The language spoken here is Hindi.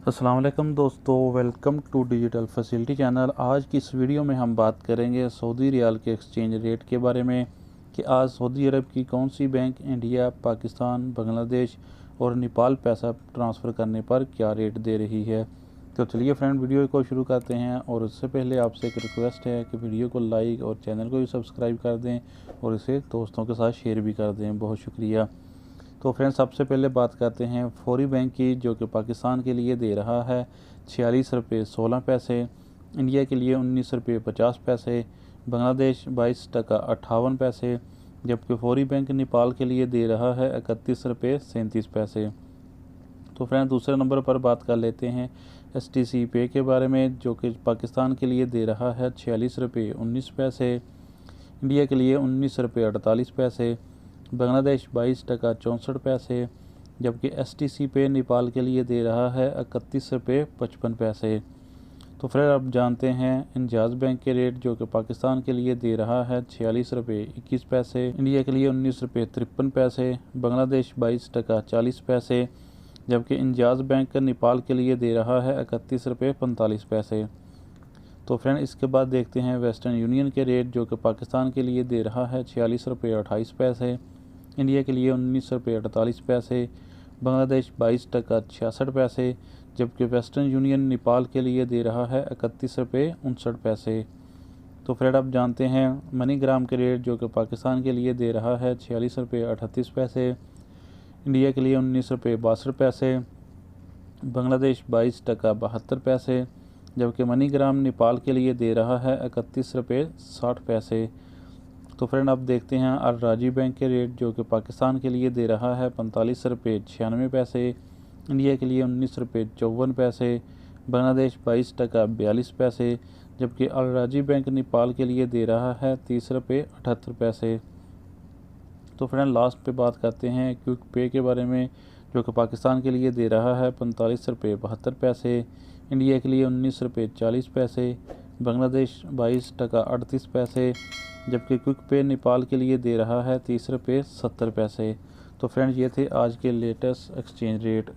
अस्सलाम वालेकुम दोस्तों, welcome to digital facility channel. आज की इस वीडियो में हम बात करेंगे सऊदी रियाल के एक्सचेंज रेट के बारे में कि आज सऊदी अरब की कौन सी बैंक इंडिया, पाकिस्तान, बांग्लादेश और नेपाल पैसा ट्रांसफ़र करने पर क्या रेट दे रही है। तो चलिए फ्रेंड, वीडियो को शुरू करते हैं। और उससे पहले आपसे एक रिक्वेस्ट है कि वीडियो को लाइक और चैनल को भी सब्सक्राइब कर दें और इसे दोस्तों के साथ शेयर भी कर दें। बहुत शुक्रिया। तो फ्रेंड्स, सबसे पहले बात करते हैं फौरी बैंक की, जो कि पाकिस्तान के लिए दे रहा है 46 रुपये 16 पैसे, इंडिया के लिए 19 रुपये 50 पैसे, बांग्लादेश 22 टका 58 पैसे, जबकि फौरी बैंक नेपाल के लिए दे रहा है 31 रुपये 37 पैसे। तो फ्रेंड्स, दूसरे नंबर पर बात कर लेते हैं STC पे के बारे में, जो कि पाकिस्तान के लिए दे रहा है 46 रुपये 19 पैसे, इंडिया के लिए 19 रुपये 48 पैसे, बांग्लादेश 22 टका 64 पैसे, जबकि STC पे नेपाल के लिए दे रहा है 31 रुपये 55 पैसे। तो फिर अब जानते हैं इंजाज़ बैंक के रेट, जो कि पाकिस्तान के लिए दे रहा है 46 रुपये 21 पैसे, इंडिया के लिए 19 रुपये 53 पैसे, बांग्लादेश 22 टका 40 पैसे, जबकि इंजाज़ बैंक नेपाल के लिए दे रहा है 31 रुपये 45 पैसे। तो फ्रेंड, इसके बाद देखते हैं वेस्टर्न यूनियन के रेट, जो कि पाकिस्तान के लिए दे रहा है 46 रुपये 28 पैसे, इंडिया के लिए 19 रुपये 48 पैसे, बांग्लादेश 22 टका 66 पैसे, जबकि वेस्टर्न यूनियन नेपाल के लिए दे रहा है 31 रुपये 59 पैसे। तो फ्रेंड, अब जानते हैं मनीग्राम के रेट, जो कि पाकिस्तान के लिए दे रहा है 46 रुपये 38 पैसे, इंडिया के लिए 19 रुपये 62 पैसे, बांग्लादेश 22 टका 72 पैसे, जबकि मनीग्राम नेपाल के लिए दे रहा है 31 रुपये 60 पैसे। तो फ्रेंड, अब देखते हैं अल राजी बैंक के रेट, जो कि पाकिस्तान के लिए दे रहा है 45 रुपये 96 पैसे, इंडिया के लिए 19 रुपये 54 पैसे, बांग्लादेश 22 टका 42 पैसे, जबकि अल राजी बैंक नेपाल के लिए दे रहा है 30 रुपये 78 पैसे। तो फ्रेंड, लास्ट पे बात करते हैं क्विक पे के बारे में, जो कि पाकिस्तान के लिए दे रहा है 45 रुपये 72 पैसे, इंडिया के लिए 19 रुपये 40 पैसे, बांग्लादेश 22 टका 38 पैसे, जबकि क्विक पे नेपाल के लिए दे रहा है 30 रुपये 70 पैसे। तो फ्रेंड्स, ये थे आज के लेटेस्ट एक्सचेंज रेट।